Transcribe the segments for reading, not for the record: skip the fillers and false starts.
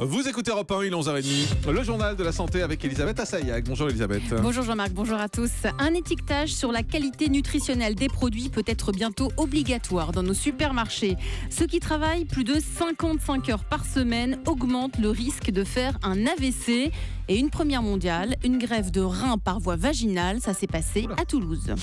Vous écoutez Europe 1, il est 11h30. Le journal de la santé avec Elisabeth Assayag. Bonjour Elisabeth. Bonjour Jean-Marc, bonjour à tous. Un étiquetage sur la qualité nutritionnelle des produits peut être bientôt obligatoire dans nos supermarchés. Ceux qui travaillent plus de 55 heures par semaine augmentent le risque de faire un AVC. Et une première mondiale, une greffe de rein par voie vaginale, ça s'est passé à Toulouse.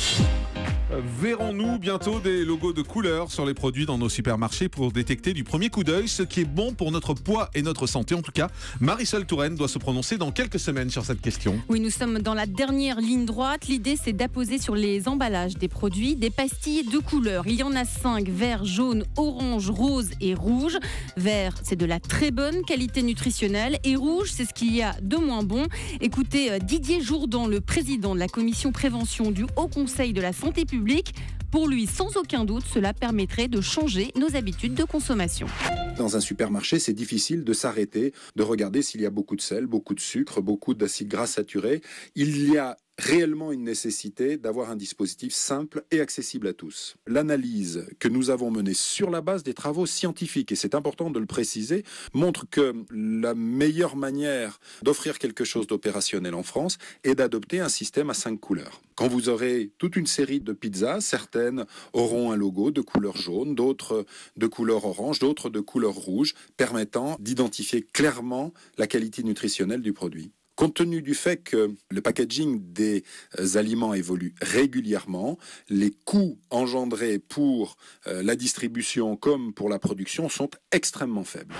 Verrons-nous bientôt des logos de couleur sur les produits dans nos supermarchés pour détecter du premier coup d'œil ce qui est bon pour notre poids et notre santé. En tout cas, Marisol Touraine doit se prononcer dans quelques semaines sur cette question. Oui, nous sommes dans la dernière ligne droite. L'idée, c'est d'apposer sur les emballages des produits des pastilles de couleur. Il y en a 5, vert, jaune, orange, rose et rouge. Vert, c'est de la très bonne qualité nutritionnelle. Et rouge, c'est ce qu'il y a de moins bon. Écoutez Didier Jourdan, le président de la commission prévention du Haut Conseil de la santé publique. Pour lui, sans aucun doute, cela permettrait de changer nos habitudes de consommation. Dans un supermarché, c'est difficile de s'arrêter, de regarder s'il y a beaucoup de sel, beaucoup de sucre, beaucoup d'acides gras saturés. Il y a réellement une nécessité d'avoir un dispositif simple et accessible à tous. L'analyse que nous avons menée sur la base des travaux scientifiques, et c'est important de le préciser, montre que la meilleure manière d'offrir quelque chose d'opérationnel en France est d'adopter un système à 5 couleurs. Quand vous aurez toute une série de pizzas, certaines auront un logo de couleur jaune, d'autres de couleur orange, d'autres de couleur rouge, permettant d'identifier clairement la qualité nutritionnelle du produit. Compte tenu du fait que le packaging des aliments évolue régulièrement, les coûts engendrés pour la distribution comme pour la production sont extrêmement faibles.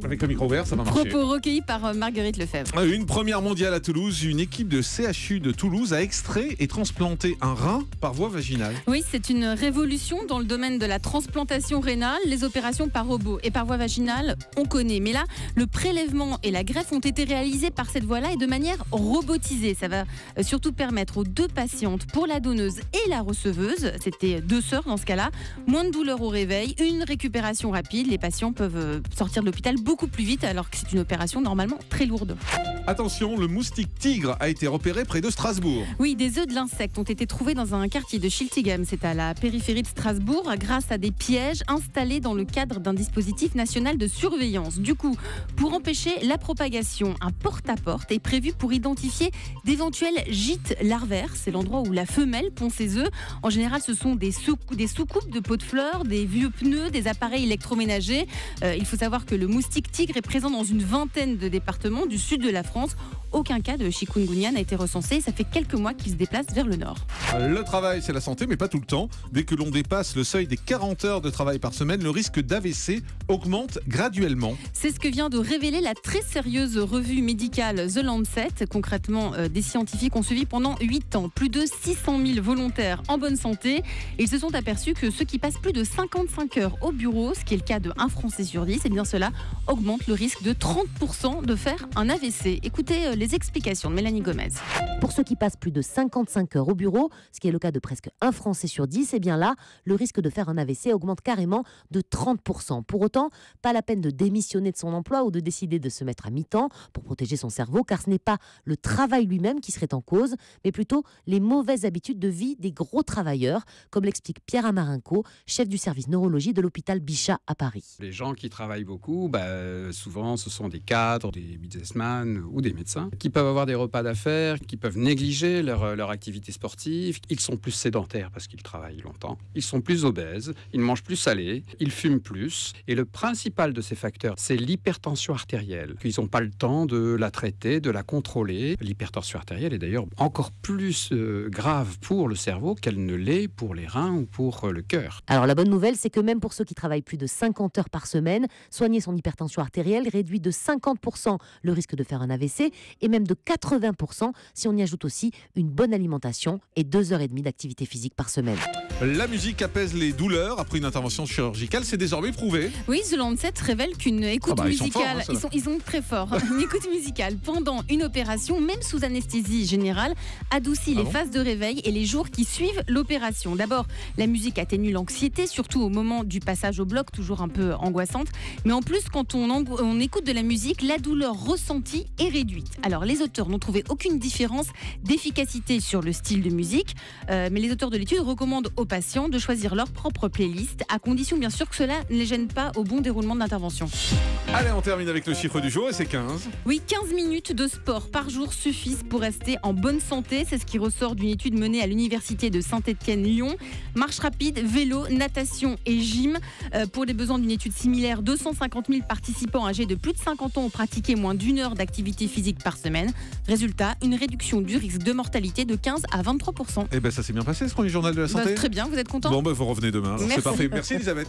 Avec le micro ouvert, ça va marcher. Propos recueillis par Marguerite Lefebvre. Une première mondiale à Toulouse. Une équipe de CHU de Toulouse a extrait et transplanté un rein par voie vaginale. Oui, c'est une révolution dans le domaine de la transplantation rénale. Les opérations par robot et par voie vaginale, on connaît. Mais là, le prélèvement et la greffe ont été réalisés par cette voie-là et de manière robotisée. Ça va surtout permettre aux deux patientes, pour la donneuse et la receveuse, c'était 2 sœurs dans ce cas-là, moins de douleur au réveil, une récupération rapide. Les patients peuvent sortir de l'hôpital beaucoup plus vite alors que c'est une opération normalement très lourde. Attention, le moustique tigre a été repéré près de Strasbourg. Oui, des œufs de l'insecte ont été trouvés dans un quartier de Schiltigheim, c'est à la périphérie de Strasbourg, grâce à des pièges installés dans le cadre d'un dispositif national de surveillance. Du coup, pour empêcher la propagation, un porte-à-porte est prévu pour identifier d'éventuels gîtes larvaires. C'est l'endroit où la femelle pond ses œufs. En général, ce sont des soucoupes de pots de fleurs, des vieux pneus, des appareils électroménagers. Il faut savoir que le moustique tigre est présent dans une vingtaine de départements du sud de la France. Aucun cas de chikungunya n'a été recensé. Ça fait quelques mois qu'il se déplace vers le nord. Le travail, c'est la santé, mais pas tout le temps. Dès que l'on dépasse le seuil des 40 heures de travail par semaine, le risque d'AVC augmente graduellement. C'est ce que vient de révéler la très sérieuse revue médicale The Lancet. Concrètement, des scientifiques ont suivi pendant 8 ans plus de 600 000 volontaires en bonne santé. Ils se sont aperçus que ceux qui passent plus de 55 heures au bureau, ce qui est le cas de 1 Français sur 10, et bien cela augmente le risque de 30% de faire un AVC. Écoutez les explications de Mélanie Gomez. Pour ceux qui passent plus de 55 heures au bureau, ce qui est le cas de presque 1 Français sur 10, et bien là, le risque de faire un AVC augmente carrément de 30%. Pour autant, pas la peine de démissionner de son emploi ou de décider de se mettre à mi-temps pour protéger son cerveau, car ce n'est pas le travail lui-même qui serait en cause, mais plutôt les mauvaises habitudes de vie des gros travailleurs, comme l'explique Pierre Amarinco, chef du service neurologie de l'hôpital Bichat à Paris. Les gens qui travaillent beaucoup, souvent ce sont des cadres, des businessmen ou des médecins qui peuvent avoir des repas d'affaires, qui peuvent négliger leur activité sportive. Ils sont plus sédentaires parce qu'ils travaillent longtemps. Ils sont plus obèses, ils mangent plus salé, ils fument plus. Et le principal de ces facteurs, c'est l'hypertension artérielle. Ils n'ont pas le temps de la traiter, de la contrôler. L'hypertension artérielle est d'ailleurs encore plus grave pour le cerveau qu'elle ne l'est pour les reins ou pour le cœur. Alors la bonne nouvelle, c'est que même pour ceux qui travaillent plus de 50 heures par semaine, soigner son hypertension artérielle réduit de 50% le risque de faire un AVC et même de 80% si on y ajoute aussi une bonne alimentation et 2h30 d'activité physique par semaine. La musique apaise les douleurs après une intervention chirurgicale, c'est désormais prouvé. Oui, The Lancet révèle qu'une écoute musicale, ils sont très forts. Une écoute musicale pendant une opération, même sous anesthésie générale, adoucit les phases de réveil et les jours qui suivent l'opération. D'abord, la musique atténue l'anxiété, surtout au moment du passage au bloc, toujours un peu angoissante. Mais en plus, quand on on écoute de la musique, la douleur ressentie est réduite. Alors les auteurs n'ont trouvé aucune différence d'efficacité sur le style de musique, mais les auteurs de l'étude recommandent aux patients de choisir leur propre playlist, à condition bien sûr que cela ne les gêne pas au bon déroulement de l'intervention. Allez, on termine avec le chiffre du jour et c'est 15. Oui, 15 minutes de sport par jour suffisent pour rester en bonne santé. C'est ce qui ressort d'une étude menée à l'université de Saint-Étienne-Lyon. Marche rapide, vélo, natation et gym. Pour les besoins d'une étude similaire, 250 000 participants âgés de plus de 50 ans ont pratiqué moins d'1 heure d'activité physique par semaine. Résultat, une réduction du risque de mortalité de 15 à 23%. Eh ben ça s'est bien passé ce premier journal de la santé. Très bien, vous êtes content ? Bon, vous revenez demain. Alors, c'est parfait. Merci Elisabeth.